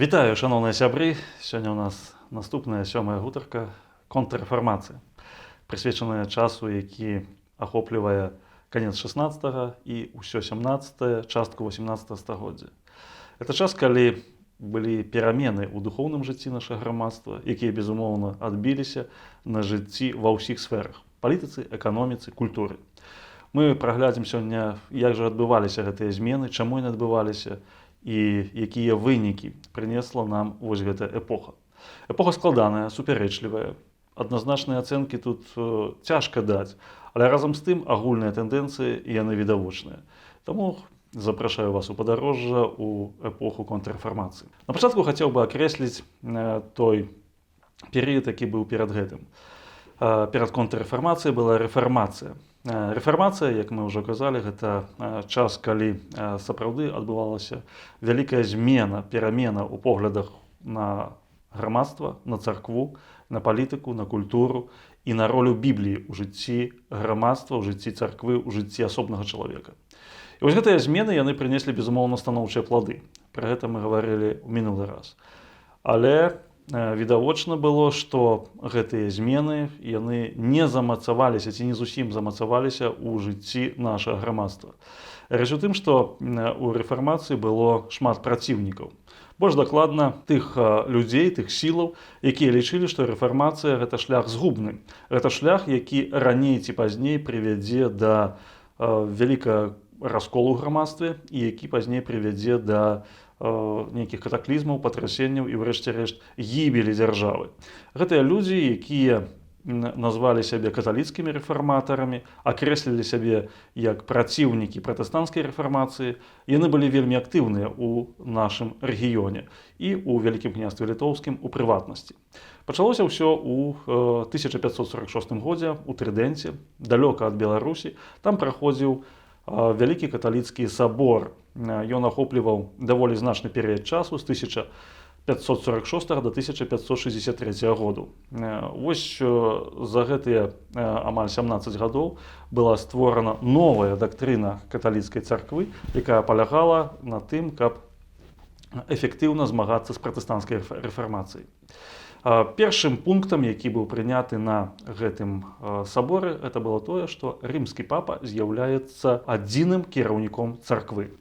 Вітаю, шановныя сябры. Сёння ў нас наступная сёмая гутарка контррэфармацыя, прысвечаная часу, які ахоплівае канец 16 і ўсё 17 частку 18 стагоддзя. Это час, калі былі перамены ў духоўным жыцці нашага грамадства, якія, безумоўна, адбіліся на жыцці ва ўсіх сферах палітыцы, эканоміцы, культуры. Мы праглядзім сёння, як жа адбываліся гэтыя змены, чаму яны адбываліся, і якія вынікі прынесла нам вось гэта эпоха. Эпоха складаная, супярэчлівая. Адназначныя ацэнкі тут цяжка даць, але разам з тым агульныя тэндэнцыі яны відавочныя. Таму запрашаю вас у падарожжа ў эпоху контррэфармацыі. На пачатку хацеў бы акрэсліць той перыяд, які быў перад гэтым. Перад контррэфармацыяй была рэфармацыя. Рэфармацыя, як мы ўжо казалі, гэта час, калі сапраўды адбывалася вялікая змена, перамена ў поглядах на грамадства, на царкву, на палітыку, на культуру і на ролю Бібліі ў жыцці грамадства, ў жыцці царквы, ў жыцці асобнага чалавека. І вось гэтыя змены яны прынеслі, безумоўна, станоўчыя плады. Пра гэта мы гаварылі ў мінулы раз. Але відавочна было, што гэтыя змены яны не замацаваліся ці не зусім замацаваліся ў жыцці нашага грамадства. Рэч у тым, што ў рэфармацыі было шмат праціўнікаў. Больш дакладна тых людзей, тых сілаў, якія лічылі, што рэфармацыя гэта шлях згубны. Гэта шлях, які раней ці пазней прывядзе да вялікага расколу ў грамадстве і які пазней прывядзе да нейкіх катаклізмаў, патрасенняў і ўрэшце рэшт гібелі дзяржавы. Гэтыя людзі, якія назвалі сябе каталіцкімі рэфарматарамі, акрэслілі сябе як праціўнікі пратэстанцкай рэфармацыі, яны былі вельмі актыўныя ў нашым рэгіёне і ў Вялікім княстве літоўскім у прыватнасці. Пачалося ўсё ў 1546 годзе у Трыдэнце, далёка ад Беларусі. Там праходзіў Вялікі каталіцкі сабор. Ён ахопліваў даволі значны перыяд часу з 1546 до 1563 году. Вось за гэтыя амаль 17 гадоў была створана новая дактрына каталіцкай царквы, якая палягала на тым, каб эфектыўна змагацца з пратэстанцкай рэфармацыяй. Першым пунктам, які быў прыняты на гэтым саборы, это было тое, што рымскі папа з'яўляецца адзіным кіраўніком царквы.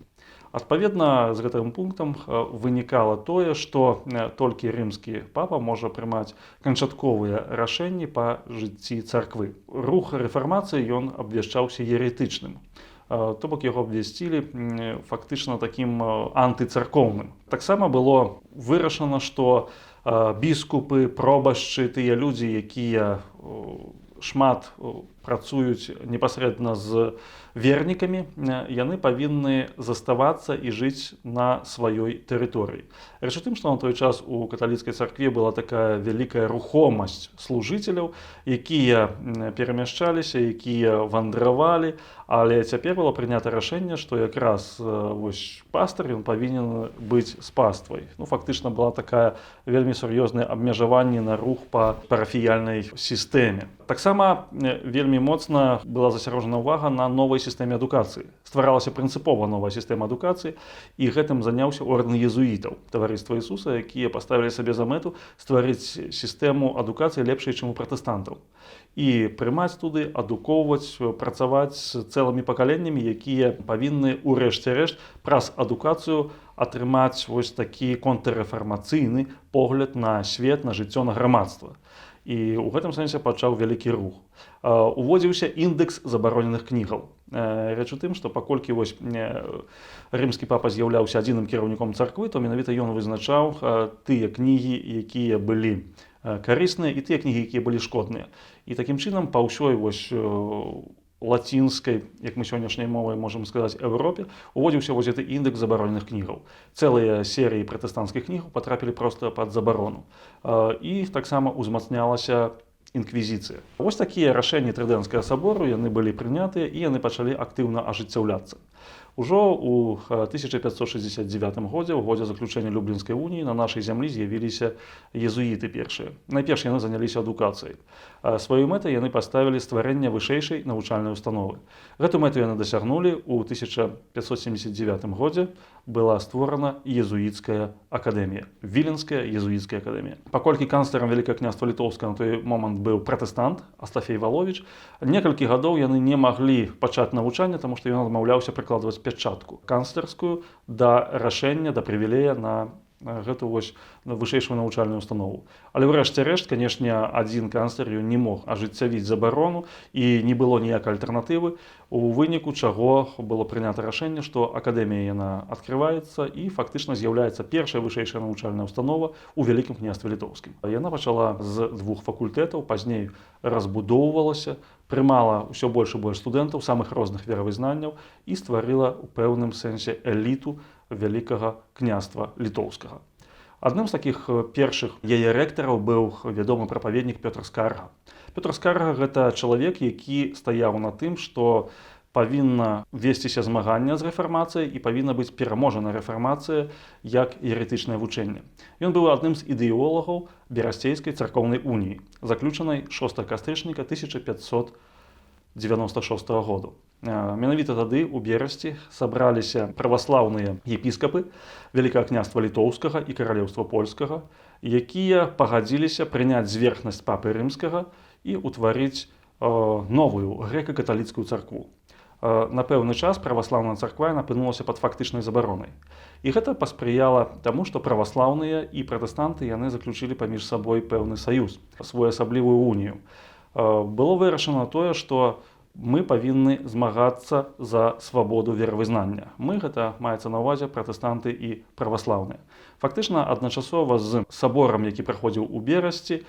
Адпаведна, з гэтым пунктам вынікала тое, што толькі рымскі папа можа прымаць канчатковыя рашэнні па жыцці царквы. Рух рэфармацыі ён абвяшчаўся еретычным. То бок яго абвясцілі фактычна такім антыцаркоўным. Таксама было вырашана, што біскупы, пробашчы, тыя людзі, якія шмат працуюць непасрэдна з вернікамі, яны павінны заставацца і жыць на сваёй тэрыторыі. Рэч у тым, што на той час у каталіцкай царкве была такая вялікая рухомасць служыцеляў, якія перамяшчаліся, якія вандравалі, але цяпер было прынята рашэнне, што якраз вось пастар ён павінен быць з паствай. Фактычна была такая вельмі сур'ёзнае абмежаванне на рух па парафіяльнай сістэме. Таксама вельмі моцна была засярожана ўвага на новай сістэме адукацыі. Стваралася прынцыпова новая сістэма адукацыі, і гэтым заняўся ордэн езуітаў, таварыства Ісуса, якія паставілі сабе за мэту стварыць сістэму адукацыі лепшай, чым у пратэстантаў. І прымаць туды, адукоўваць, працаваць з цэлымі пакаленнямі, якія павінны ўрэшце рэшт праз адукацыю атрымаць вось такі контррэфармацыйны погляд на свет, на жыццё, на грамадства. І ў гэтым сэнсе пачаў вялікі рух. Уводзіўся індэкс забароненых кнігаў. Рэч у тым, што паколькі вось рымскі папа з'яўляўся адзіным кіраўніком царквы, то менавіта ён вызначаў тыя кнігі, якія былі карысныя, і тыя кнігі, якія былі шкодныя. І такім чынам па ўсёй вось лацінскай, як мы сённяшняй мовай можам сказаць, Еўропе, уводзіўся вось гэты індэкс забароненых кнігаў. Цэлыя серыі пратэстанцкіх кнігаў патрапілі проста пад забарону. І таксама ўзмацнялася інквізіцыя. Вось такія рашэнні Трыдэнцкага сабору, яны былі прынятыя і яны пачалі актыўна ажыццяўляцца. Ужо ў 1569 годзе, у годзе заключэння Люблінскай уніі, на нашай зямлі з'явіліся езуіты першыя. Найперш яны заняліся адукацыяй. Сваёй мэтай яны паставілі стварэнне вышэйшай навучальнай установы. Гэту мэту яны дасягнулі. У 1579 годзе была створана езуіцкая акадэмія, Віленская езуіцкая акадэмія. Паколькі канцлерам Вялікае княства Літоўскае на той момант быў пратэстант Астафей Валовіч, некалькі гадоў яны не маглі пачаць навучанне, таму што ён адмаўляўся прыкладваць пячатку канцлерскую да рашэння, да прывілея на гэту вышэйшую навучальную установу. Але ўрэшце рэшт, канешне, адзін канцлер не мог ажыццявіць забарону і не было ніякай альтэрнатывы, у выніку чаго было прынята рашэнне, што акадэмія яна адкрываецца і фактычна з'яўляецца першая вышэйшая навучальная установа ў Вялікім княстве Літоўскім. Яна пачала з 2 факультэтаў, пазней разбудоўвалася, прымала ўсё больш і больш студэнтаў самых розных веравызнанняў і стварыла ў пэўным сэнсе эліту Вялікага княства Літоўскага. Адным з такіх першых яе рэктараў быў вядомы прапаведнік Пётр Скарга. Пётр Скарга – гэта чалавек, які стаяў на тым, што павінна весціся змаганне з рэфармацыяй і павінна быць пераможана рэфармацыя як еретычнае вучэнне. Ён быў адным з ідэолагаў Берасцейскай царкоўнай уніі, заключанай 6 кастрычніка 1596 году. Менавіта тады ў Берасці сабраліся праваслаўныя епіскапы Вялікага княства Літоўскага і каралеўства польскага, якія пагадзіліся прыняць зверхнасць папы рымскага і ўтварыць новую грэка-каталіцкую царкву. На пэўны час праваслаўная царква апынулася пад фактычнай забаронай. І гэта паспрыяла таму, што праваслаўныя і пратэстанты яны заключылі паміж сабой пэўны саюз, своеасаблівую унію. Было вырашана тое, што мы павінны змагацца за свабоду веравызнання. Мы, гэта маецца на ўвазе пратэстанты і праваслаўныя. Фактычна адначасова з саборам, які праходзіў у Берасці,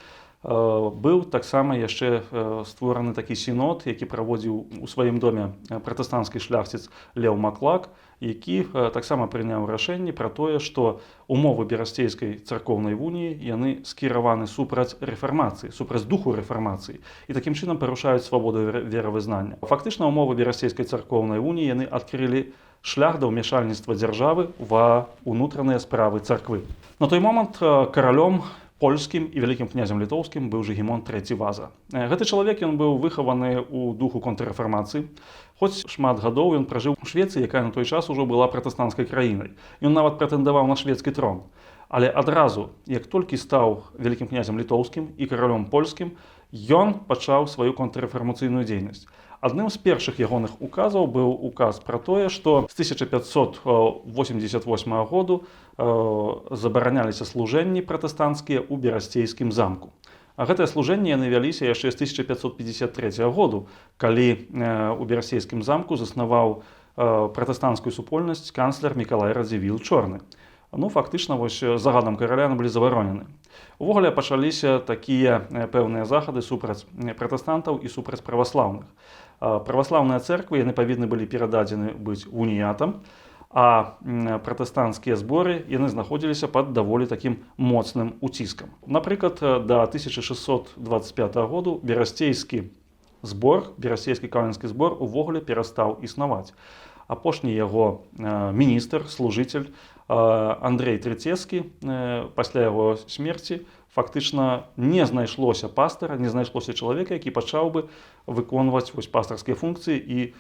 быў таксама яшчэ створаны такі сінод, які праводзіў у сваім доме пратэстанцкі шляхціц Леў Маклак, які таксама прыняў рашэнне пра тое, што умовы Берасцейскай царкоўнай уніі яны скіраваны супраць рэфармацыі, супраць духу рэфармацыі і такім чынам парушаюць свабоду веравызнання. Фактычна умовы Берасцейскай царкоўнай уніі яны адкрылі шлях да ўмяшальніцтва дзяржавы ва ўнутраныя справы царквы. На той момант каралём польскім і вялікім князем літоўскім быў Жыгімон III Ваза. Гэты чалавек ён быў выхаваны ў духу контррэфармацыі. Хоць шмат гадоў ён пражыў у Швецыі, якая на той час ужо была пратэстанцкай краінай. Ён нават прэтэндаваў на шведскі трон. Але адразу, як толькі стаў вялікім князем літоўскім і каралём польскім, ён пачаў сваю контррэфармацыйную дзейнасць. Адным з першых ягоных указаў быў указ пра тое, што з 1588 году забараняліся служэнні пратэстанцкія ў Берасцейскім замку. А гэтыя служэнні яны вяліся яшчэ з 1553 году, калі ў Берасцейскім замку заснаваў пратэстанцкую супольнасць канцлер Мікалай Радзівіл Чорны. Фактычна, загадам караля былі забаронены. Увогуле пачаліся такія пэўныя захады супраць пратэстантаў і супраць праваслаўных. Праваслаўныя цэрквы яны павінны былі перададзены быць унітам, а пратэстанцкія зборы яны знаходзіліся пад даволі такім моцным уціскам. Напрыклад, да 1625 году берасцейскі каўленскі збор увогуле перастаў існаваць. Апошні яго міністр, служыцель Андрэй Трыцескі пасля яго смерці фактычна не знайшлося пастара, не знайшлося чалавека, які пачаў бы выконваць пастарскія функцыі, і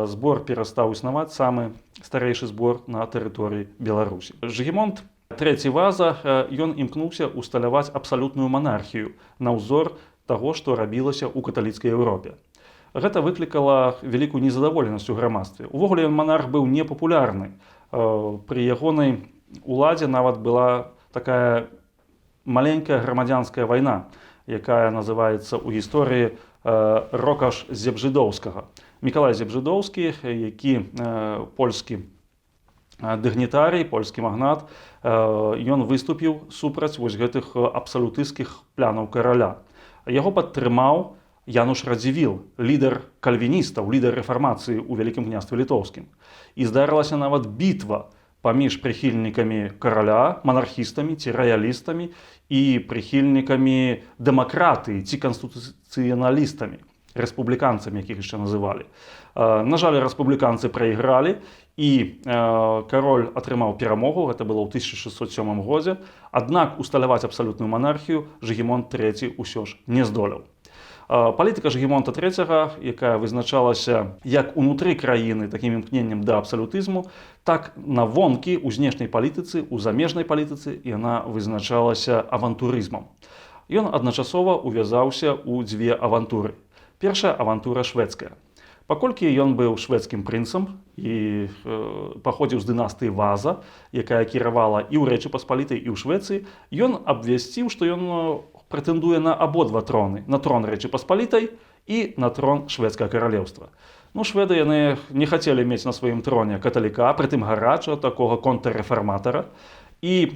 збор перастаў існаваць, самы старэйшы збор на тэрыторыі Беларусі. Жыгімон III Ваза ён імкнуўся усталяваць абсалютную манархію на ўзор таго, што рабілася ў каталіцкай Еўропе. Гэта выклікала вялікую незадаволенасць у грамадстве. Увогуле монарх быў непапулярны. Пры ягонай уладзе нават была такая маленькая грамадзянская вайна, якая называецца ў гісторыі Рокаш Зебжыдоўскага. Мікалай Зебжыдоўскі, які польскі дыгнітарый, польскі магнат, ён выступіў супраць гэтых абсалютысцкіх планаў караля. Яго падтрымаў Януш Радзівіл, лідар кальвіністаў, лідар рэфармацыі ў Вялікім княстве Літоўскім. І здарылася нават бітва паміж прыхільнікамі караля, манархістамі ці раялістамі і прыхільнікамі дэмакратыі ці канстытуцыяналістамі, рэспубліканцамі, якіх яшчэ называлі. На жаль, рэспубліканцы прайгралі, і кароль атрымаў перамогу, гэта было ў 1607 годзе, аднак усталяваць абсалютную манархію Жыгімонт III ўсё ж не здолеў. Палітыка Жыгімонта III, якая вызначалася як унутры краіны такім імкненнем да абсалютызму, так на вонкі ў знешняй палітыцы, у замежнай палітыцы яна вызначалася авантурызмам. Ён адначасова увязаўся ў дзве авантуры. Першая авантура шведская. Паколькі ён быў шведскім прынцам і паходзіў з дынастыі Ваза, якая кіравала і ў Рэчы Паспалітай, і ў Швецыі, ён абвясціў, што ён прэтэндуе на абодва троны, на трон Рэчы Паспалітай і на трон шведскага каралеўства. Шведы яны не хацелі мець на сваім троне каталіка, прытым гарачага такога контррэфарматара, і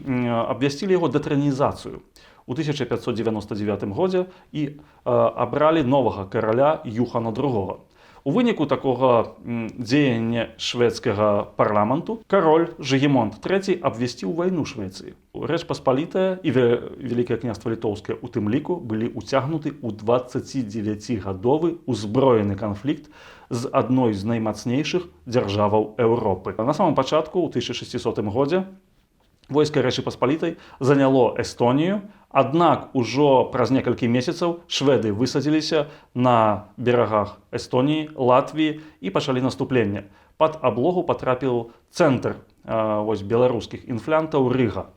абвясцілі яго дэтранізацыю у 1599 годзе і абралі новага караля Юхана II. У выніку такога дзеяння шведскага парламенту кароль Жыгімонт III абвясціў вайну Швецыі. Рэч Паспалітая і Вялікае княства Літоўскае у тым ліку былі ўцягнуты ў 29гадовы узброены канфлікт з адной з наймацнейшых дзяржаваў Еўропы. На самом пачатку, у 1600 годзе, войска Рэчы Паспалітай заняло Эстонію, аднак ужо праз некалькі месяцаў шведы высадзіліся на берагах Эстоніі, Латвіі і пачалі наступленне. Пад аблогу патрапіў цэнтр беларускіх інфлянтаў Рыга.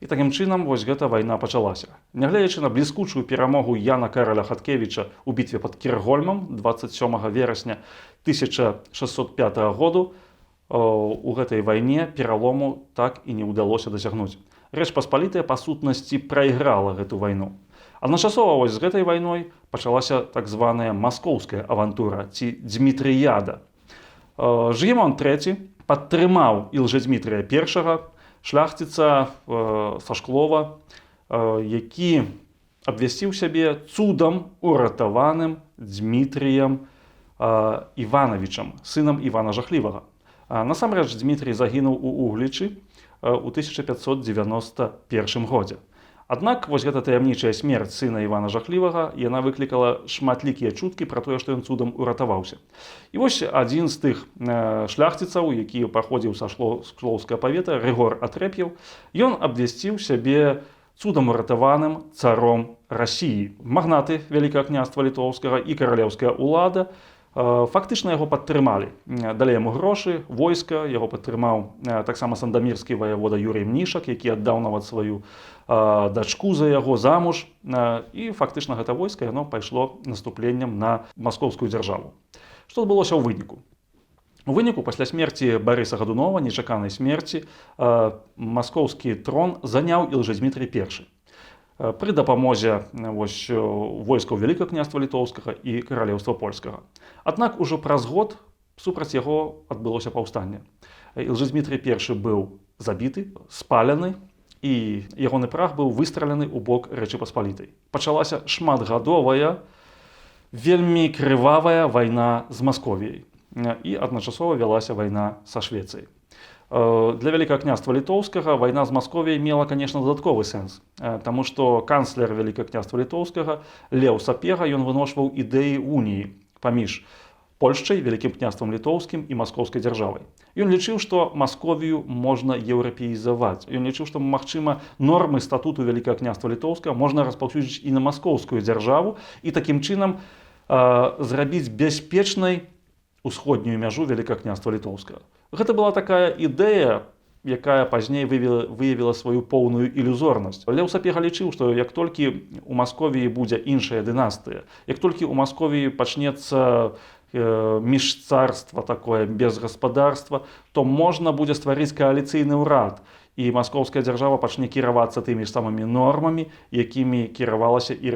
І такім чынам гэта вайна пачалася. Нягледзячы на бліскучую перамогу Яна Караля Хаткевіча ў бітве пад Кіргольмам 27 верасня 1605 году, у гэтай вайне пералому так і не ўдалося дасягнуць. Рэч Паспалітая, па сутнасці, прайграла гэту вайну. Адначасова з гэтай вайной пачалася так званая маскоўская авантура, ці Дзмітрыяда. Жыгімонт III падтрымаў Ілжэдзмітрыя I, шляхціца са Шклова, які абвясціў сябе цудам уратаваным Дзмітрыем Іванавічам, сынам Івана Жахлівага. Насамрэч, Дзмітрый загінуў у Углічы ў 1591 годзе. Аднак гэта таямнічая смерць сына Івана Жахлівага, яна выклікала шматлікія чуткі пра тое, што ён цудам уратаваўся. І адзін з тых шляхціцаў, які паходзіў са Шклоўскага павета, Рыгор Атреп'еў, ён абвясціў сябе цудам уратаваным царом Расіі. Магнаты Вялікага княства Літоўскага і каралеўская ўлада фактычна яго падтрымалі. Далі яму грошы, войска, яго падтрымаў таксама сандамірскі ваявода Юрый Мнішак, які аддаў нават сваю дачку за яго замуж. І фактычна гэта войска яно пайшло наступленнем на маскоўскую дзяржаву. Што адбылося ў выніку? У выніку, пасля смерці Барыса Гадунова, нечаканай смерці, маскоўскі трон заняў Ілжэдзмітрый I. Пры дапамозе войскаў Вялікага княства Літоўскага і каралеўства польскага. Аднак ужо праз год супраць яго адбылося паўстанне. Ілжэдзмітрый I быў забіты, спалены, і ягоны прах быў выстралены ў бок Рэчы Паспалітай. Пачалася шматгадовая, вельмі крывавая вайна з Масковіяй. І адначасова вялася вайна са Швецыяй. Для Вялікага княства Літоўскага вайна з Масковіяй мела, конечно, дадатковы сэнс, таму што канцлер Вялікага княства Літоўскага Леў Сапега, ён выношваў ідэі уніі паміж Польшчай, Вялікім княствам Літоўскім і маскоўскай дзяржавай. Ён лічыў, што Масковію можна еўрапеізаваць. Ён лічыў, што, магчыма, нормы статуту Вялікага княства Літоўскага можна распаўсюдзіць і на маскоўскую дзяржаву і такім чынам зрабіць бяспечнай усходнюю мяжу Вялікага княства Літоўскага. Гэта была такая ідэя, якая пазней выявіла сваю поўную ілюзорнасць. Леў Сапега лічыў, што як толькі у Масковіі будзе іншая дынастыя, як толькі у Масковіі пачнецца міжцарства такое, без гаспадарства, то можна будзе стварыць кааліцыйны ўрад, і маскоўская дзяржава пачне кіравацца тымі ж самымі нормамі, якімі кіравалася і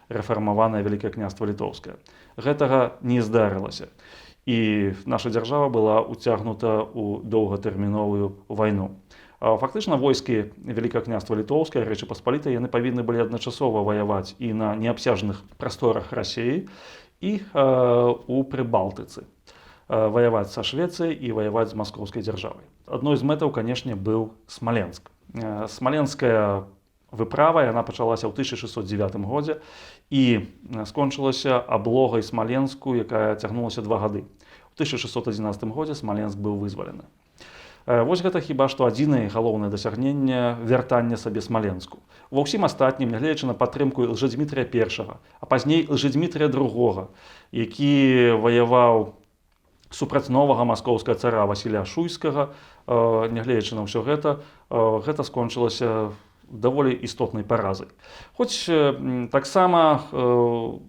рэфармаванае Вялікае княства Літоўскае. Гэтага не здарылася. І наша дзяржава была ўцягнута ў доўгатэрміновую вайну. Фактычна войскі Вялікага княства Літоўскае, Рэчы Паспалітай, яны павінны былі адначасова ваяваць і на неабсяжных прасторах Расіі, і у Прыбалтыцы. Ваяваць са Швецыяй і ваяваць з маскоўскай дзяржавай. Адной з мэтаў, канешне, быў Смаленск. Смаленская выправа, яна пачалася ў 1609 годзе і скончылася аблогай Смаленску, якая цягнулася 2 гады. У 1611 годзе Смаленск быў вызвалены. Вось гэта хіба што адзінае галоўнае дасягненне вяртання сабе Смаленску. Ва ўсім астатнім, нягледзячы на падтрымку Лжэдзьмітрыя I, а пазней Лжэдзьмітрыя II, які ваяваў супраць новага маскоўскага цара Васіля Шуйскага, нягледзячы на ўсё гэта, гэта скончылася даволі істотнай паразай. Хоць таксама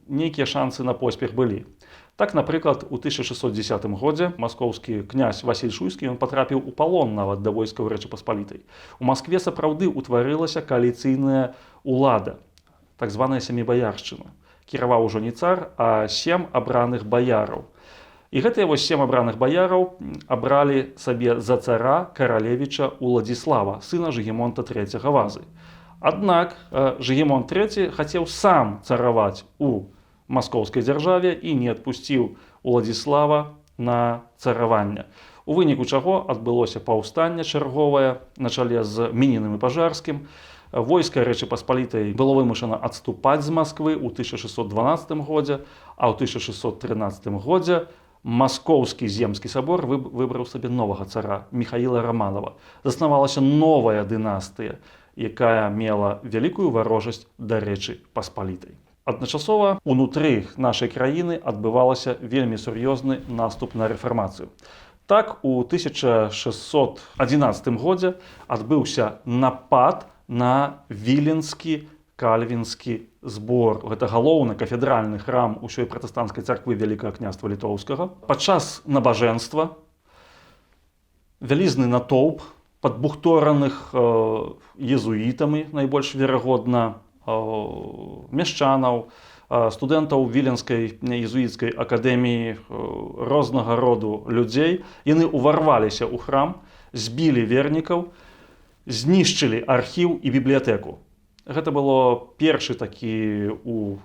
нейкія шансы на поспех былі. Так, напрыклад, у 1610 годзе маскоўскі князь Васіль Шуйскі ён патрапіў у палон нават да войскаў Рэчы Паспалітай. У Маскве сапраўды ўтварылася кааліцыйная ўлада, так званая сямібаяршчына. Кіраваў ужо не цар, а 7 абраных баяраў. І гэтыя вось 7 абраных баяраў абралі сабе за цара каралевіча Уладзіслава, сына Жыгімонта III Вазы. Аднак Жыгімонт III хацеў сам цараваць у маскоўскай дзяржаве і не адпусціў Уладзіслава на цараванне. У выніку чаго адбылося паўстанне чарговае на чале з Мініным і Пажарскім. Войска Рэчы Паспалітай было вымушана адступаць з Масквы ў 1612 годзе, а ў 1613 годзе Маскоўскі земскі сабор выбраў сабе новага цара Міхаіла Раманова. Заснавалася новая дынастыя, якая мела вялікую варожасць да Рэчы Паспалітай. Адначасова унутры нашай краіны адбывалася вельмі сур'ёзны наступ на рэфармацыю. Так, у 1611 годзе адбыўся напад на Віленскі кальвінскі збор. Гэта галоўны кафедральны храм усёй пратэстанцкай царквы Вялікага княства Літоўскага. Падчас набажэнства вялізны натоўп падбухтораных езуітамі, найбольш верагодна, мяшчанаў, студэнтаў Віленскай езуіцкай акадэміі, рознага роду людзей. Яны ўварваліся ў храм, збілі вернікаў, знішчылі архіў і бібліятэку. Гэта было першы такі у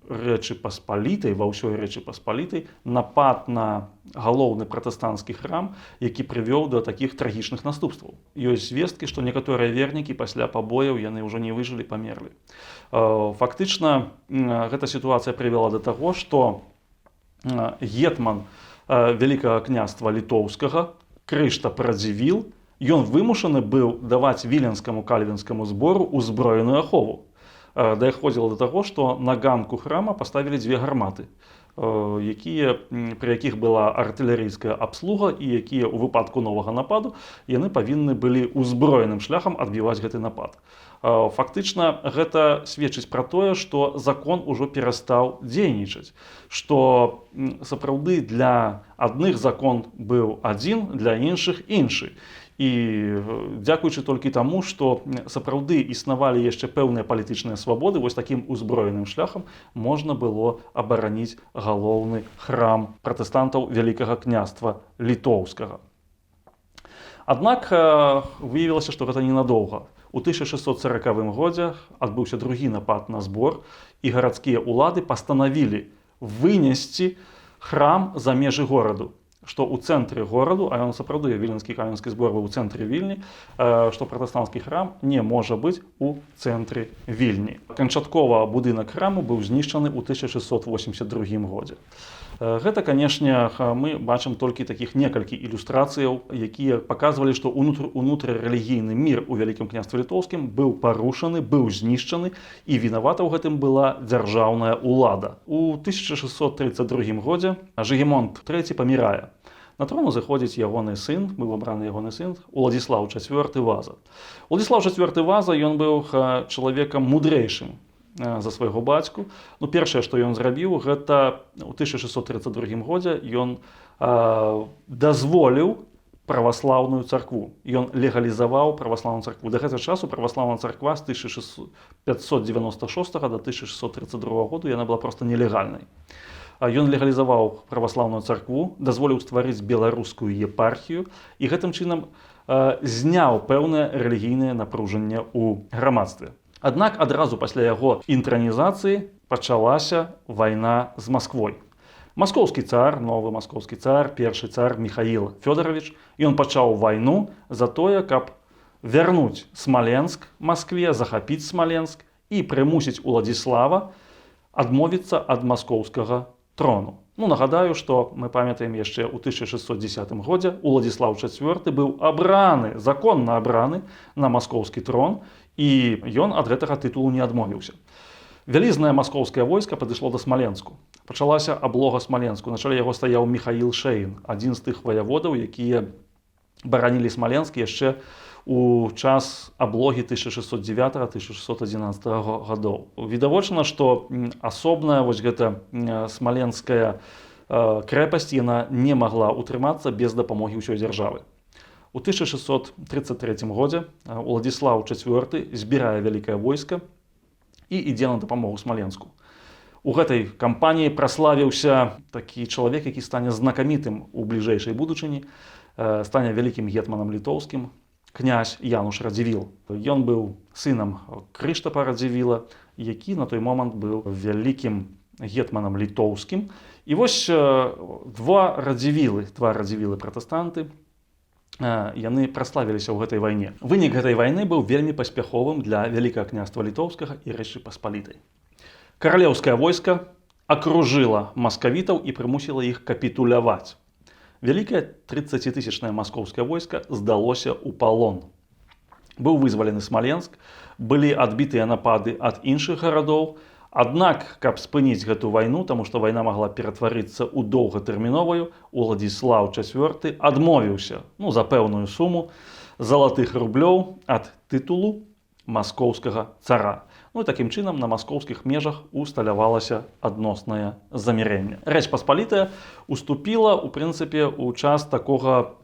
Рэчы Паспалітай, ва ўсёй Рэчы Паспалітай, напад на галоўны пратэстанцкі храм, які прывёў да такіх трагічных наступстваў. Ёсць звесткі, што некаторыя вернікі пасля пабояў яны ўжо не выжылі, памерлі. Фактычна гэта сітуацыя прывяла да таго, што гетман Вялікага княства Літоўскага Крыштап Радзівіл, ён вымушаны быў даваць віленскаму кальвінскаму збору ўзброеную ахову. Даходзіла да таго, што на ганку храма паставілі 2 гарматы, пры якіх была артылерыйская абслуга і якія ў выпадку новага нападу яны павінны былі ўзброеным шляхам адбіваць гэты напад. Фактычна гэта сведчыць пра тое, што закон ужо перастаў дзейнічаць, што сапраўды для адных закон быў адзін, для іншых іншы. І дзякуючы толькі таму, што сапраўды існавалі яшчэ пэўныя палітычныя свабоды, вось такім узброеным шляхам можна было абараніць галоўны храм пратэстантаў Вялікага княства Літоўскага. Аднак выявілася, што гэта ненадоўга. У 1640 годзе адбыўся другі напад на збор, і гарадскія ўлады пастанавілі вынесці храм за межы гораду, што ў цэнтры гораду, а ён сапраўды віленскі кальвінскі збор быў у цэнтры Вільні, што пратэстанцкі храм не можа быць у цэнтры Вільні. Канчаткова будынак храму быў знішчаны ў 1682 годзе. Гэта, канешне, мы бачым толькі такіх некалькі ілюстрацыяў, якія паказвалі, што унутрырэлігійны мір у Вялікім княстве Літоўскім быў парушаны, быў знішчаны, і вінавата ў гэтым была дзяржаўная ўлада. У 1632 годзе Жыгімонт III памірае. На трон заходзіць ягоны сын, быў абраны ягоны сын, Уладзіслаў IV Ваза. Уладзіслаў IV Ваза, ён быў чалавекам мудрэйшым за свайго бацьку. Першае, што ён зрабіў, гэта ў 1632 годзе ён дазволіў праваслаўную царкву. Ён легалізаваў праваслаўную царкву. Да гэтага часу праваслаўная царква з 1596 да 1632 году яна была проста нелегальнай. Ён легалізаваў праваслаўную царкву, дазволіў стварыць беларускую епархію і гэтым чынам зняў пэўнае рэлігійнае напружанне ў грамадстве. Аднак адразу пасля яго інтранізацыі пачалася вайна з Масквой. Маскоўскі цар, новы маскоўскі цар, першы цар Міхаіл Фёдаравіч, ён пачаў вайну за тое, каб вярнуць Смаленск Маскве, захапіць Смаленск і прымусіць Уладзіслава адмовіцца ад маскоўскага трону. Нагадаю, што мы памятаем яшчэ ў 1610 годзе Уладзіслаў IV быў абраны, законна абраны на маскоўскі трон, і ён ад гэтага тытулу не адмовіўся. Вялізнае маскоўскае войска падышло да Смаленску. Пачалася аблога Смаленску. На чале яго стаяў Міхаіл Шэйн, адзін з тых ваяводаў, якія баранілі Смаленск яшчэ у час аблогі 1609-1611 гадоў. Відавочна, што асобная вось гэта смаленская крэпасць яна не магла ўтрымацца без дапамогі ўсёй дзяржавы. У 1633 годзе Уладзіслаў IV збірае вялікае войска і ідзе на дапамогу Смаленску. У гэтай кампаніі праславіўся такі чалавек, які стане знакамітым у бліжэйшай будучыні, стане вялікім гетманам літоўскім, князь Януш Радзівіл. Ён быў сынам Крыштапа Радзівіла, які на той момант быў вялікім гетманам літоўскім. І вось два радзівілы пратэстанты, яны праславіліся ў гэтай вайне. Вынік гэтай вайны быў вельмі паспяховым для Вялікага княства Літоўскага і Рэчы Паспалітай. Каралеўскае войска акружыла маскавітаў і прымусіла іх капітуляваць. Вялікае 30-тысячнае маскоўскае войска здалося ў палон. Быў вызвалены Смаленск, былі адбітыя напады ад іншых гарадоў. Аднак, каб спыніць гэту вайну, таму што вайна магла ператварыцца ў доўгатэрміновую, Уладзіслаў IV адмовіўся за пэўную суму залатых рублёў ад тытулу маскоўскага цара. І такім чынам на маскоўскіх межах усталявалася адноснае замірэнне. Рэч Паспалітая уступіла, у прынцыпе, у час такога,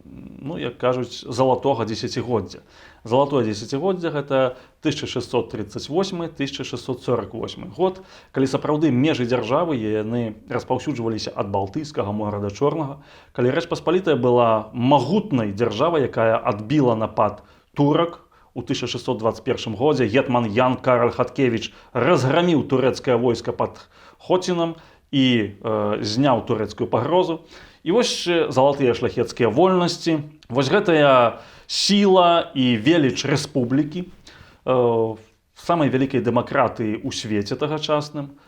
як кажуць, залатога дзесяцігоддзя. Залатое дзесяцігоддзе гэта 1638-1648 год, калі сапраўды межы дзяржавы яны распаўсюджваліся ад Балтыйскага мора да Чорнага, калі Рэч Паспалітая была магутнай дзяржавай, якая адбіла напад турак. У 1621 годзе гетман Ян Караль Хаткевіч разграміў турэцкае войска пад Хоцінам і зняў турэцкую пагрозу. І вось залатыя шляхецкія вольнасці, вось гэтая сіла і веліч рэспублікі, самай вялікай дэмакратыі ў свеце тагачасным,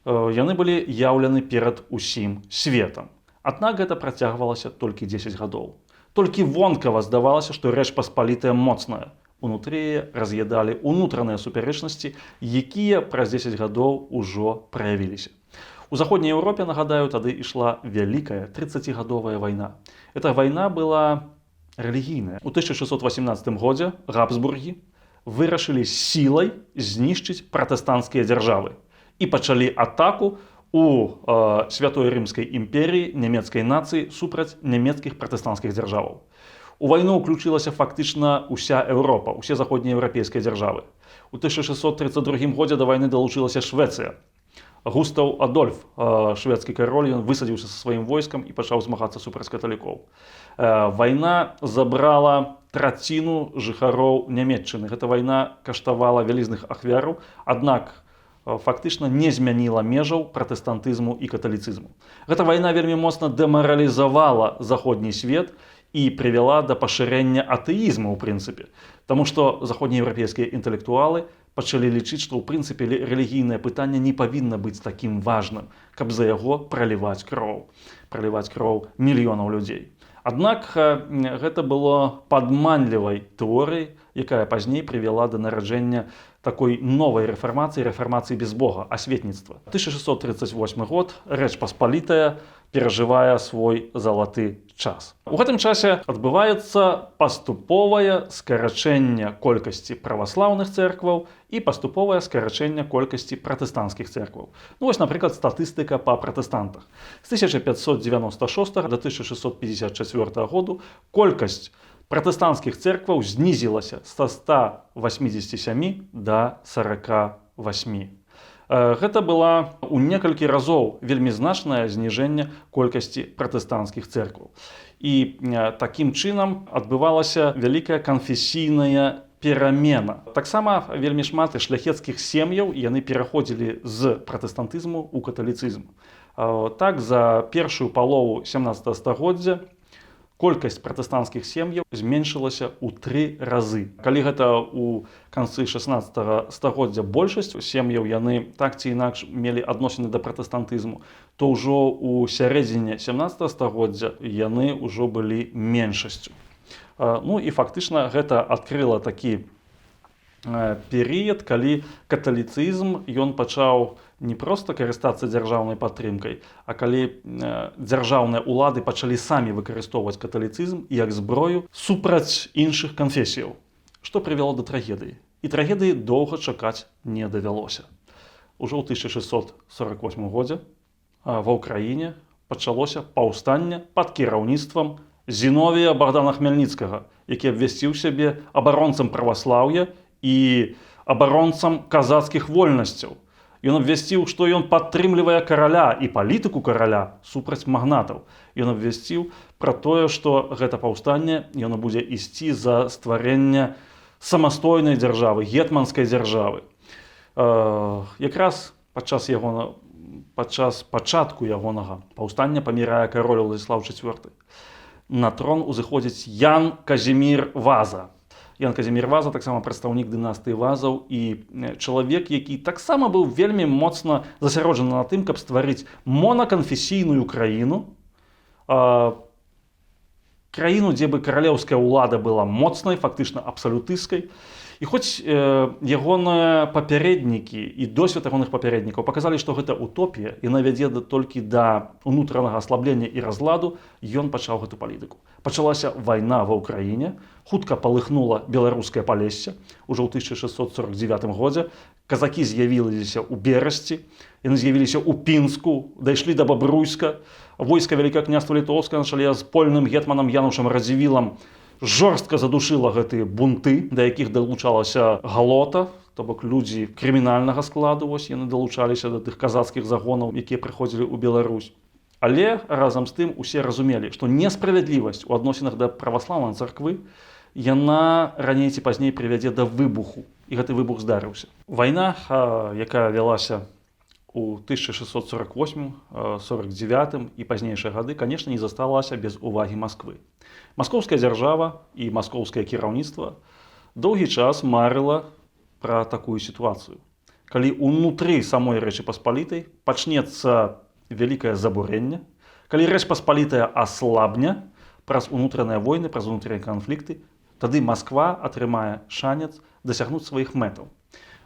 яны былі яўлены перад усім светам. Аднак гэта працягвалася толькі 10 гадоў. Толькі вонкава здавалася, што Рэч Паспалітая моцная. Унутры раз'ядалі унутраныя супярэчнасці, якія праз 10 гадоў ужо праявіліся. У заходняй Еўропе, нагадаю, тады ішла вялікая 30-гадовая вайна. Эта вайна была рэлігійная. У 1618 годзе Габсбургі вырашылі сілай знішчыць пратэстанцкія дзяржавы і пачалі атаку у Святой Рымскай імперіі нямецкай нацыі супраць нямецкіх пратэстанцкіх дзяржаваў. У вайну ўключылася фактычна ўся Еўропа, усе заходнееўрапейскія дзяржавы. У 1632 годзе да вайны далучылася Швецыя. Густаў Адольф, шведскі кароль, ён высадзіўся са сваім войскам і пачаў змагацца супраць каталікоў. Вайна забрала траціну жыхароў Нямецчыны. Гэта вайна каштавала вялізных ахвяраў, аднак фактычна не змяніла межаў пратэстантызму і каталіцызму. Гэта вайна вельмі моцна дэмаралізавала заходні свет і прывяла да пашырэння атэізму, у прынцыпе. Таму што заходнееўрапейскія інтэлектуалы пачалі лічыць, што ў прынцыпе рэлігійнае пытанне не павінна быць такім важным, каб за яго праліваць кроў мільёнаў людзей. Аднак гэта было падманлівай тэорыяй, якая пазней прывяла да нараджэння такой новай рэфармацыі без Бога, асветніцтва. 1638 год Рэч Паспалітая перажывае свой залаты час. У гэтым часе адбываецца паступовае скарачэнне колькасці праваслаўных цэркваў і паступовае скарачэнне колькасці пратэстанцкіх цэркваў. Вось, напрыклад, статыстыка па пратэстантах. З 1596 до 1654 году колькасць пратэстанцкіх цэркваў знізілася з 187 да 48. Гэта была ў некалькі разоў вельмі значнае зніжэнне колькасці пратэстанцкіх цэркваў. І такім чынам адбывалася вялікая канфесійная перамена. Таксама вельмі шмат шляхецкіх сем'яў яны пераходзілі з пратэстантызму ў каталіцызм. Так, за першую палову 17 стагоддзя колькасць пратэстанцкіх сем'яў зменшылася ў 3 разы. Калі гэта ў канцы 16 стагоддзя большасць сем'яў яны так ці інакш мелі адносіны да пратэстантызму, то ўжо ў сярэдзіне 17 стагоддзя яны ўжо былі меншасцю. Ну і фактычна гэта адкрыла такі перыяд, калі каталіцызм ён пачаў не проста карыстацца дзяржаўнай падтрымкай, а калі дзяржаўныя ўлады пачалі самі выкарыстоўваць каталіцызм як зброю супраць іншых канфесіяў, што прывяло да трагедыі. І трагедыі доўга чакаць не давялося. Ужо ў 1648 годзе ва ўкраіне пачалося паўстанне пад кіраўніцтвам Зіновія Богдана Хмельніцкага, які абвясціў сябе абаронцам праваслаўя і абаронцам казацкіх вольнасцяў. Ён абвясціў, што ён падтрымлівае караля і палітыку караля супраць магнатаў. Ён абвясціў пра тое, што гэта паўстанне яно будзе ісці за стварэнне самастойнай дзяржавы, гетманскай дзяржавы. Якраз падчас пачатку ягонага паўстання памірае кароль Уладзіслаў IV. На трон узыходзіць Ян Казімір Ваза. Ян Казімір Ваза таксама прадстаўнік дынастыі Вазаў і чалавек, які таксама быў вельмі моцна засяроджаны на тым, каб стварыць монаканфесійную краіну, краіну, дзе бы каралеўская ўлада была моцнай, фактычна абсалютысцкай. І хоць ягоныя папярэднікі і досвед ягоных папярэднікаў паказалі, што гэта утопія і навядзе толькі да ўнутранага аслаблення і разладу, ён пачаў гэту палітыку. Пачалася вайна ва ўкраіне, хутка палыхнула беларускае палессе. Ужо ў 1649 годзе казакі з'явіліся ў Берасці, яны з'явіліся ў Пінску, дайшлі да Бабруйска. Войска Вялікае княства Літоўскае на чале з польным гетманам Янушам Радзівілам жорстка задушыла гэтыя бунты, да якіх далучалася галота, то бок людзі крымінальнага складу, вось яны далучаліся да тых казацкіх загонаў, якія прыходзілі ў Беларусь. Але разам з тым усе разумелі, што несправядлівасць у адносінах да праваслаўнай царквы яна раней ці пазней прывядзе да выбуху, і гэты выбух здарыўся. Вайна, якая вялася у 1648-49 і пазнейшыя гады, канешне, не засталася без увагі Масквы. Маскоўская дзяржава і маскоўскае кіраўніцтва доўгі час марыла пра такую сітуацыю. Калі ўнутры самой Рэчы Паспалітай пачнецца вялікае забурэнне, калі Рэч Паспалітая аслабне праз унутраныя войны, праз унутраныя канфлікты, тады Масква атрымае шанец дасягнуць сваіх мэтаў.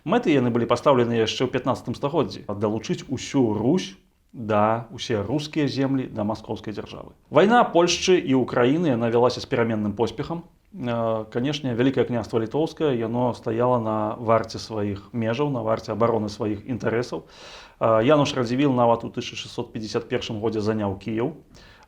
Мэты яны былі пастаўлены яшчэ ў 15 стагоддзі далучыць усю Русь да усе рускія землі да маскоўскай дзяржавы. Вайна Польшчы і Украіны яна вялася з пераменным поспехам. Канешне, Вялікае княства Літоўскае яно стаяла на варце сваіх межаў, на варце абароны сваіх інтарэсаў. Януш Радзівіл нават у 1651 годзе заняў Кіеў,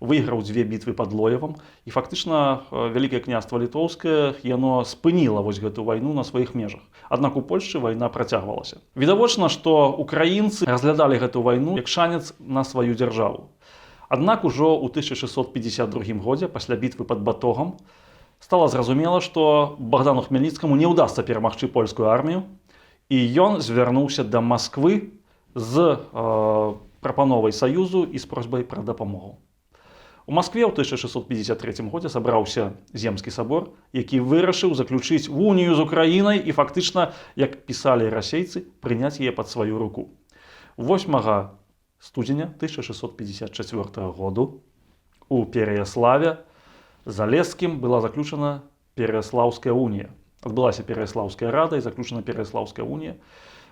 выйграў 2 бітвы пад Лоевам, і фактычна Вялікае княства Літоўскае яно спыніла вось гэту вайну на сваіх межах. Аднак у Польшчы вайна працягвалася. Відавочна, што украінцы разглядалі гэту вайну як шанец на сваю дзяржаву. Аднак ужо ў 1652 годзе, пасля бітвы пад Батогам, стала зразумела, што Богдану Хмельніцкаму не ўдасца перамагчы польскую армію, і ён звярнуўся да Масквы з прапановай саюзу і з просьбай пра дапамогу. У Маскве ў 1653 годзе сабраўся Земскі сабор, які вырашыў заключыць унію з Украінай і фактычна, як пісалі расейцы, прыняць яе пад сваю руку. 8 студзеня 1654 году у Пераяславе Залесскім была заключана Пераяслаўская унія. Адбылася Пераяслаўская рада і заключана Пераяслаўская унія.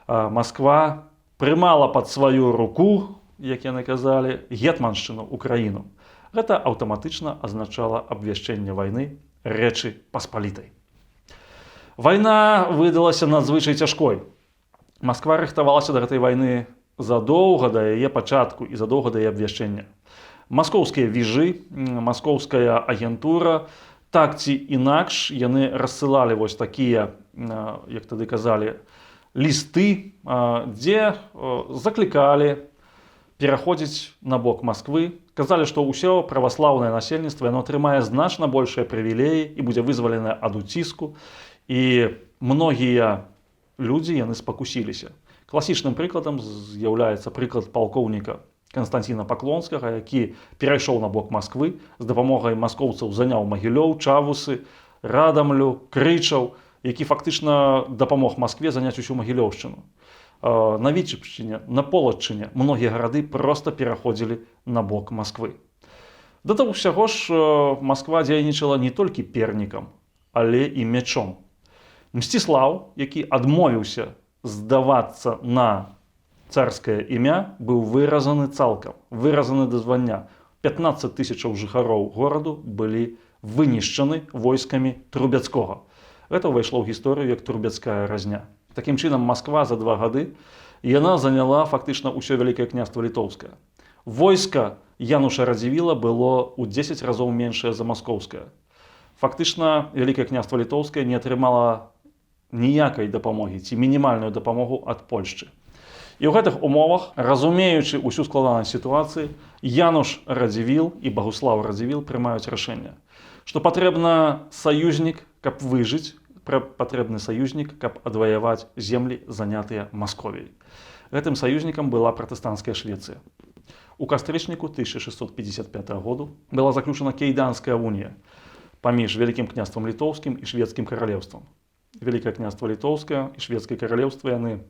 Масква прымала пад сваю руку, як яны казалі, гетманшчыну Украіну. Гэта аўтаматычна азначала абвяшчэнне вайны Рэчы Паспалітай. Вайна выдалася надзвычай цяжкой. Масква рыхтавалася да гэтай вайны задоўга да яе пачатку і задоўга да яе абвяшчэння. Маскоўскія віжы, маскоўская агентура, так ці інакш яны рассылалі вось такія, як тады казалі, лісты, дзе заклікалі пераходзіць на бок Масквы, казалі, што ўсё праваслаўнае насельніцтва яно атрымае значна большыя прывілеі і будзе вызваленае ад уціску, і многія людзі яны спакусіліся. Класічным прыкладам з'яўляецца прыклад палкоўніка Канстанціна Паклонскага, які перайшоў на бок Масквы, з дапамогай маскоўцаў заняў Магілёў, Чавусы, Радамлю, Крычаў, які фактычна дапамог Маскве заняць усю Магілёўшчыну. На Віцебшчыне, на Полаччыне многія гарады проста пераходзілі на бок Масквы. Да таго ўсяго ж Масква дзейнічала не толькі пернікам, але і мячом. Мсціслаў, які адмовіўся здавацца на царскае імя, быў выразаны цалкам, выразаны да звання. 15 тысячаў жыхароў гораду былі вынішчаны войскамі Трубецкога. Гэта ўвайшло ў гісторыю як Трубецкая разня. Такім чынам, Масква за 2 гады яна заняла фактычна ўсё Вялікае княства Літоўскае. Войска Януша Радзівіла было ў 10 разоў меншае за маскоўскае. Фактычна, Вялікае княства Літоўскае не атрымала ніякай дапамогі ці мінімальную дапамогу ад Польшчы. І ў гэтых умовах, разумеючы ўсю складанасць сітуацыі, Януш Радзівіл і Багуслаў Радзівіл прымаюць рашэнне, што патрэбна саюзнік, каб выжыць, патрэбны саюзнік, каб адваяваць землі, занятыя Масковіяй. Гэтым саюзнікам была пратэстанцкая Швецыя. У кастрычніку 1655 году была заключана Кейданская унія паміж Вялікім княствам Літоўскім і Шведскім каралеўствам. Вялікае княства Літоўскае і Шведскае каралеўства яны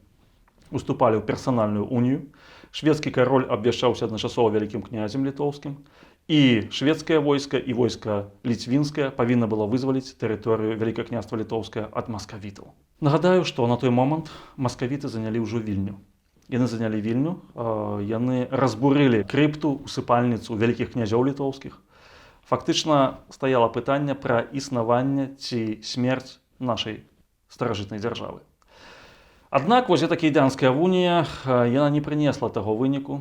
уступалі ў персанальную унію. Шведскі кароль абвяшчаўся адначасова вялікім князем літоўскім, і шведскае войска і войска ліцвінскае павінна было вызваліць тэрыторыю Вялікае княства Літоўскае ад маскавітаў. Нагадаю, што на той момант маскавіты занялі ўжо Вільню. Яны занялі Вільню, яны разбурылі крыпту, усыпальніцу вялікіх князёў літоўскіх. Фактычна стаяла пытанне пра існаванне ці смерць нашай старажытнай дзяржавы. Аднак вось эта Кейданская унія яна не прынесла таго выніку,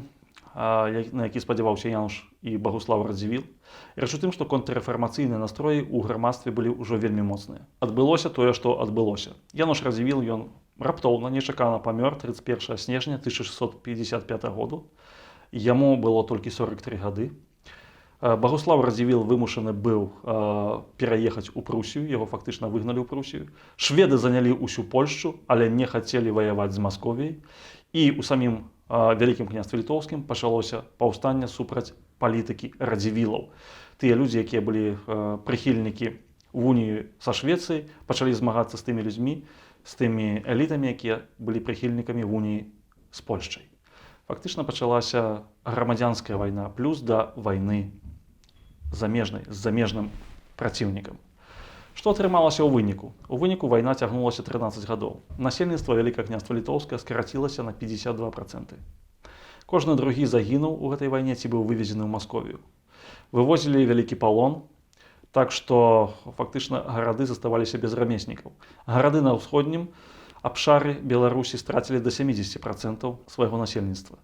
на які спадзяваўся Януш і Багуслаў Радзівіл. Рэч у тым, што контррэфармацыйныя настроі ў грамадстве былі ўжо вельмі моцныя. Адбылося тое, што адбылося. Януш Радзівіл ён раптоўна, нечакана памёр 31 снежня 1655 году. Яму было толькі 43 гады. Багуслаў Радзівіл вымушаны быў пераехаць у Прусію, яго фактычна выгналі ў Прусію. Шведы занялі ўсю Польшчу, але не хацелі ваяваць з Масковіяй. І ў самім Вялікім княстве Літоўскім пачалося паўстанне супраць палітыкі Радзівілаў. Тыя людзі, якія былі прыхільнікі уніі са Швецыяй, пачалі змагацца з тымі людзьмі, з тымі элітамі, якія былі прыхільнікамі уніі з Польшчай. Фактычна пачалася грамадзянская вайна плюс да вайны замежнай, з замежным праціўнікам. Што атрымалася ў выніку? У выніку вайна цягнулася 13 гадоў. Насельніцтва Вялікае княства Літоўскае скарацілася на 52%. Кожны другі загінуў у гэтай вайне ці быў вывезены ў Масковію. Вывозілі вялікі палон, так што фактычна гарады заставаліся без рамеснікаў. Гарады на ўсходнім абшары Беларусі страцілі до 70% свайго насельніцтва.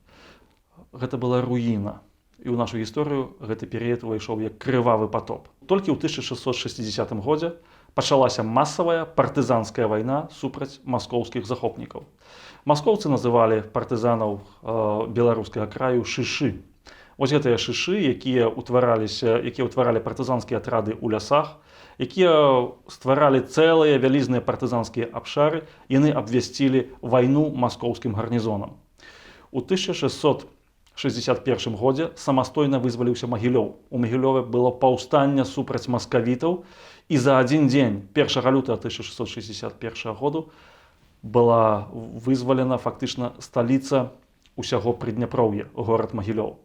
Гэта была руіна. І ў нашу гісторыю гэты перыяд увайшоў як крывавы патоп. Толькі ў 1660 годзе пачалася масавая партызанская вайна супраць маскоўскіх захопнікаў. Маскоўцы называлі партызанаў беларускага краю шышы. Вось гэтыя шышы, якія ўтваралі партызанскія атрады ў лясах, якія стваралі цэлыя вялізныя партызанскія абшары, яны абвясцілі вайну маскоўскім гарнізонам. У 1661 годзе самастойна вызваліўся Магілёў. У Магілёве было паўстанне супраць маскавітаў, і за адзін дзень, 1 лютага 1661 году, была вызвалена фактычна сталіца ўсяго Прыдняпроўя, горад Магілёў.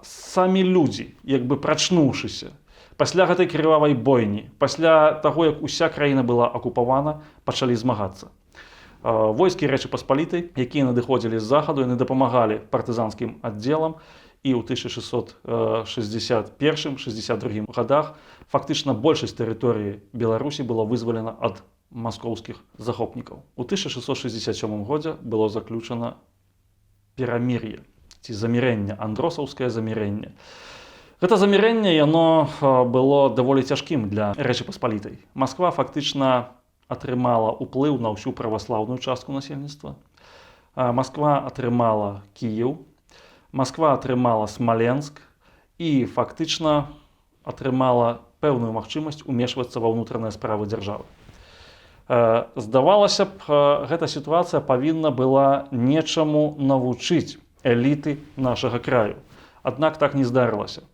Самі людзі, як бы прачнуўшыся, пасля гэтай крывавай бойні, пасля таго, як уся краіна была акупавана, пачалі змагацца. Войскі Рэчы Паспалітай, якія надыходзілі з захаду, яны дапамагалі партызанскім аддзелам, і ў 1661-62 годах фактычна большасць тэрыторыі Беларусі была вызвалена ад маскоўскіх захопнікаў. У 1667 годзе было заключана перамір'е, ці замірэнне, андросаўскае замірэнне. Гэта замірэнне яно было даволі цяжкім для Рэчы Паспалітай. Масква фактычна атрымала ўплыў на ўсю праваслаўную частку насельніцтва. Масква атрымала Кіеў, Масква атрымала Смаленск і фактычна атрымала пэўную магчымасць умешвацца ва ўнутраныя справы дзяржавы. Здавалася б, гэта сітуацыя павінна была нечаму навучыць эліты нашага краю. Аднак так не здарылася.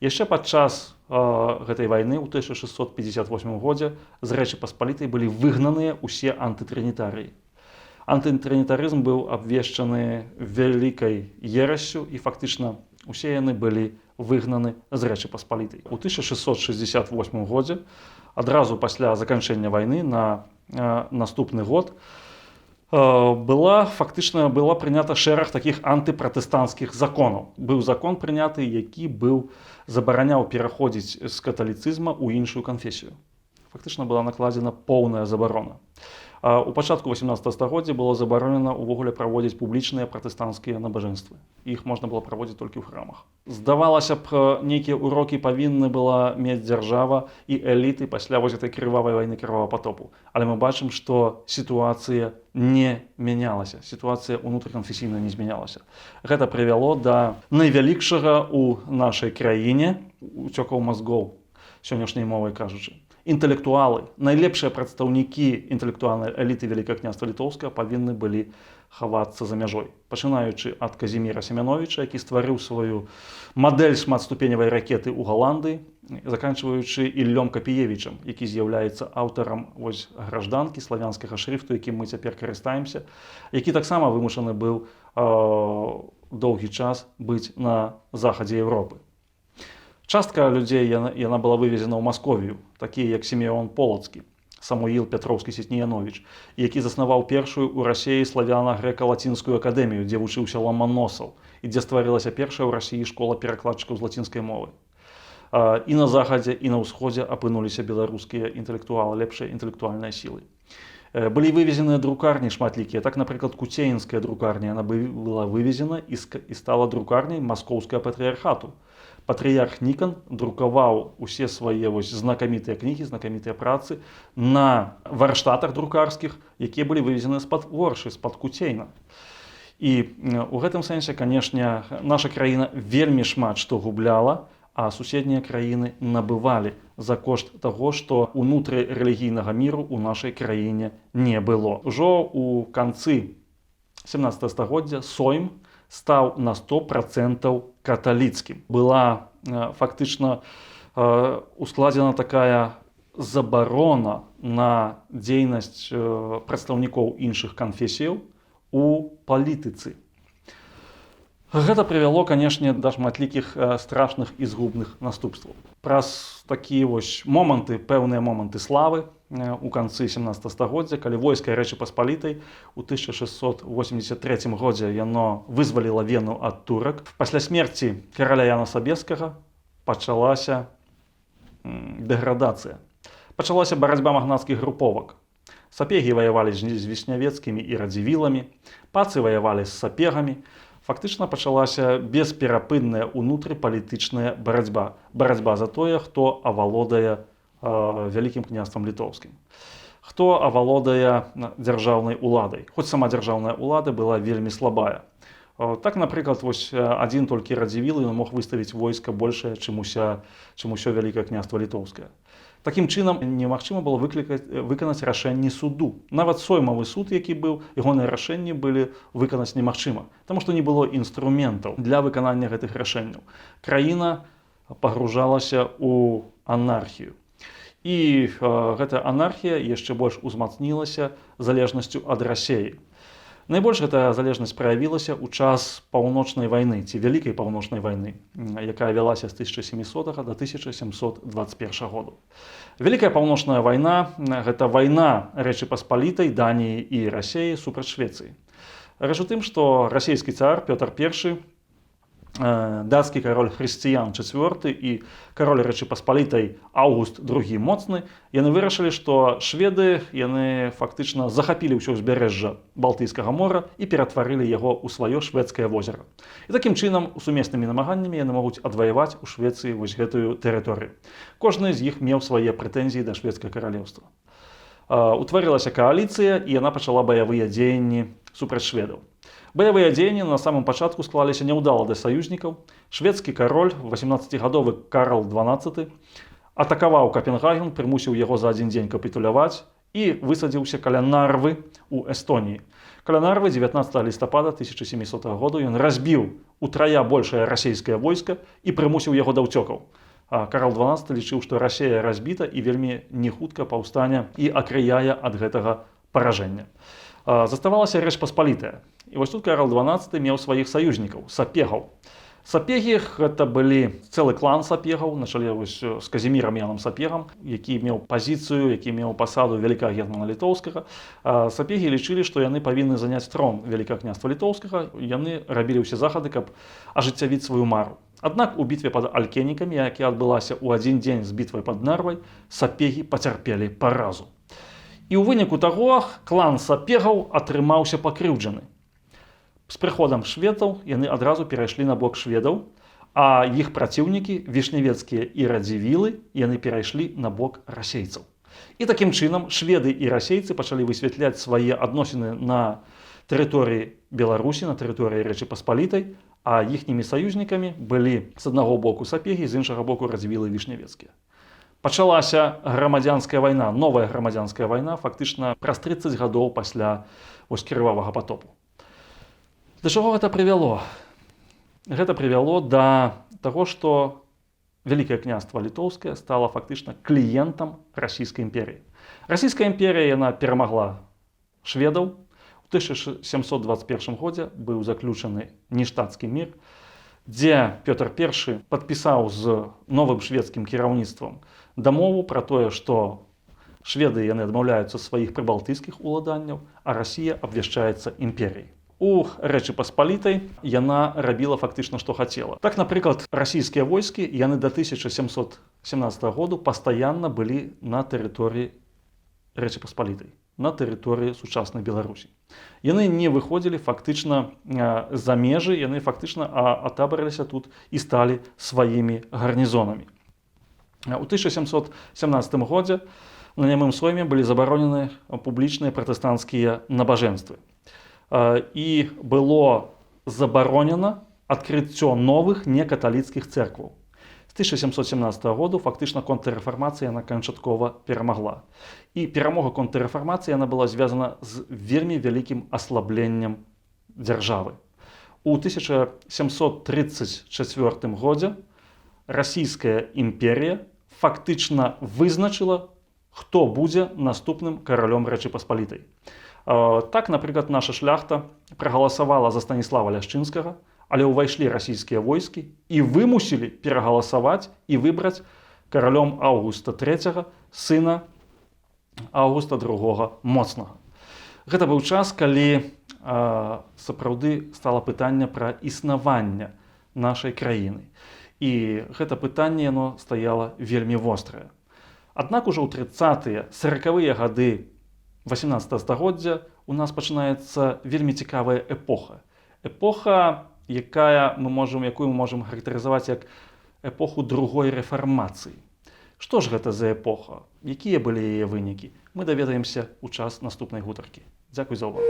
Яшчэ падчас гэтай вайны ў 1658 годзе з Рэчы Паспалітай былі выгнаныя ўсе антытрынітарыі. Антытрынітарызм быў абвешчаны вялікай ерассю, і фактычна усе яны былі выгнаны з Рэчы Паспалітай. У 1668 годзе, адразу пасля заканчэння вайны, на наступны год была прынята шэраг такіх антыпратэстанцкіх законаў. Быў закон прыняты, які забараняў пераходзіць з каталіцызма ў іншую канфесію. Фактычна была накладзена поўная забарона. У пачатку 18 стагоддзя было забаронена ўвогуле праводзіць публічныя пратэстанцкія набажэнствы. Іх можна было праводзіць толькі ў храмах. Здавалася б, нейкія ўрокі павінны была мець дзяржава і эліты пасля гэтай крывавай вайны, крывавага патопу. Але мы бачым, што сітуацыя не мянялася, сітуацыя ўнутрыканфесійна не змянялася. Гэта прывяло да найвялікшага ў нашай краіне уцёкаў мазгоў, сённяшняй мовай кажучы. Інтэлектуалы, найлепшыя прадстаўнікі інтэлектуальнай эліты Вялікага княства Літоўскага павінны былі хавацца за мяжой. Пачынаючы ад Казіміра Семяновіча, які стварыў сваю мадэль шматступеневай ракеты ў Галандыі, заканчваючы Іллём Капіевічам, які з'яўляецца аўтарам гражданкі, славянскага шрыфту, якім мы цяпер карыстаемся, які таксама вымушаны быў доўгі час быць на захадзе Еўропы. Частка людзей яна была вывезена ў Масковію, такія як Сімеон Полацкі, Самуіл Пятроўскі-Сетніяновіч, які заснаваў першую ў Расіі славяна-грэка-лацінскую акадэмію, дзе вучыўся Ламаносаў, і дзе стварылася першая ў Расіі школа перакладчыкаў з лацінскай мовы. І на захадзе, і на ўсходзе апынуліся беларускія інтэлектуалы, лепшыя інтэлектуальныя сілы. Былі вывезеныя друкарні шматлікія. Так, напрыклад, Куцеінская друкарня, яна была вывезена і стала друкарняй маскоўскага патрыярхату. Патрыярх Нікан друкаваў усе свае знакамітыя кнігі, знакамітыя працы на варштатах друкарскіх, якія былі вывезены з-пад Воршы, з-пад Куцейна. І ў гэтым сэнсе, канешне, наша краіна вельмі шмат што губляла, а суседнія краіны набывалі за кошт таго, што ўнутры рэлігійнага міру ў нашай краіне не было. Ужо ў канцы 17 стагоддзя Сойм стаў на 100% каталіцкім. Была фактычна ускладзена такая забарона на дзейнасць прадстаўнікоў іншых канфесіяў у палітыцы. Гэта прывяло, канешне, да шматлікіх страшных і згубных наступстваў. Праз такія моманты, пэўныя моманты славы у канцы 17 стагоддзя, калі войска Рэчы Паспалітай у 1683 годзе яно вызваліла Вену ад турак. Пасля смерці караля Яна Сабескага пачалася дэградацыя. Пачалася барацьба магнацкіх груповак. Сапегі ваявалі з вішнявецкімі і радзівіламі, пацы ваявалі з сапегамі. Фактычна пачалася бесперапынная ўнутрыпалітычная барацьба. Барацьба за тое, хто авалодае Вялікім княствам Літоўскім. Хто авалодае дзяржаўнай уладай. Хоць сама дзяржаўная ўлада была вельмі слабая. Так, напрыклад, адзін толькі радзівіл мог выставіць войска большае, чым усё Вялікае княства Літоўскае. Такім чынам, немагчыма было выканаць рашэнні суду. Нават соймавы суд, які быў, ягоныя рашэнні былі выканаць немагчыма, таму што не было інструментаў для выканання гэтых рашэнняў. Краіна пагружалася ў анархію. І гэтая анархія яшчэ больш узмацнілася залежнасцю ад Расіі. Найбольш гэтая залежнасць праявілася ў час паўночнай вайны, ці Вялікай паўночнай вайны, якая вялася з 1700 до 1721 году. Вялікая паўночная вайна – гэта вайна Рэчы Паспалітай, Даніі і Расіі супраць Швецыі. Рэч у тым, што расійскі цар Пётр I, дацкі кароль Хрысціян IV і кароль Рэчы Паспалітай Аўгуст II Моцны, яны вырашылі, што шведы яны фактычна захапілі ўсё ўзбярэжжа Балтыйскага мора і ператварылі яго ў сваё шведскае возера. І такім чынам, сумеснымі намаганнямі яны могуць адваяваць у Швецыі гэтую тэрыторыю. Кожны з іх меў свае прэтэнзіі да шведскага каралеўства. Утварылася кааліцыя, і яна пачала баявыя дзеянні супраць шведаў. Баявыя дзеянні на самым пачатку склаліся няўдала да саюзнікаў. Шведскі кароль, 18-гадовы Карл XII, атакаваў Капенгаген, прымусіў яго за адзін дзень капітуляваць і высадзіўся каля Нарвы у Эстоніі. Каля Нарвы 19 лістапада 1700 году ён разбіў утрая большае расійскае войска і прымусіў яго да ўцёкаў. Карл XII лічыў, што Расія разбіта і вельмі не хутка паўстане і акрыяе ад гэтага паражэння. Заставалася Рэч Паспалітая. І вось тут Карл XII меў сваіх саюзнікаў, сапегаў. Сапегі гэта былі цэлы клан сапегаў, на чале з Казімірам Янам Сапегам, які меў пазіцыю, які меў пасаду вялікага гетмана літоўскага. Сапегі лічылі, што яны павінны заняць трон Вялікага княства літоўскага. Яны рабілі ўсе захады, каб ажыццявіць сваю мару. Аднак у бітве пад Алькенікамі, якая адбылася ў адзін дзень з бітвай пад Нарвай, сапегі пацярпелі паразу. І ў выніку таго клан сапегаў атрымаўся пакрыўджаны. З прыходам шведаў яны адразу перайшлі на бок шведаў, а іх праціўнікі, вішневецкія і радзівілы, яны перайшлі на бок расейцаў. І такім чынам шведы і расейцы пачалі высвятляць свае адносіны на тэрыторыі Беларусі, на тэрыторыі Рэчы Паспалітай, а іхнімі саюзнікамі былі з аднаго боку сапегі, з іншага боку радзівілы вішневецкія. Пачалася грамадзянская вайна, новая грамадзянская вайна, фактычна праз 30 гадоў пасля крывавага патопу. Да чаго гэта прывяло? Гэта прывяло да таго, што Вялікае княства літоўскае стала фактычна кліентам расійскай імперіі. Расійская імперія яна перамагла шведаў. У 1721 годзе быў заключаны Ніштадтскі мір, дзе Пётр I падпісаў з новым шведскім кіраўніцтвам дамову пра тое, што шведы яны адмаўляюцца сваіх прыбалтыйскіх уладанняў, а Расія абвяшчаецца імперіяй. У Рэчы Паспалітай яна рабіла фактычна, што хацела. Так, напрыклад, расійскія войскі яны да 1717 году пастаянна былі на тэрыторыі Рэчы Паспалітай, на тэрыторыі сучаснай Беларусі. Яны не выходзілі фактычна за межы, яны фактычна атабарыліся тут і сталі сваімі гарнізонамі. У 1717 годзе на нямым сойме былі забаронены публічныя пратэстанцкія набажэнствы. І было забаронена адкрыццё новых некаталіцкіх цэркваў. З 1717 году фактычна контррэфармацыя яна канчаткова перамагла. І перамога контррэфармацыі яна была звязана з вельмі вялікім аслабленнем дзяржавы. У 1734 годзе расійская імперія фактычна вызначыла, хто будзе наступным каралём Рэчы Паспалітай. Так, напрыклад, наша шляхта прагаласавала за Станіслава Ляшчынскага, але ўвайшлі расійскія войскі і вымусілі перагаласаваць і выбраць каралём Аўгуста III, сына Аўгуста II Моцнага. Гэта быў час, калі сапраўды стала пытанне пра існаванне нашай краіны. І гэта пытанне яно стаяла вельмі вострае. Аднак ужо ў 30-е, 40-е гады 18 стагоддзя у нас пачынаецца вельмі цікавая эпоха. Эпоха, якую мы можам характарызаваць як эпоху другой рэфармацыі. Што ж гэта за эпоха? Якія былі яе вынікі? Мы даведаемся ў час наступнай гутаркі. Дзякуй за ўвагу.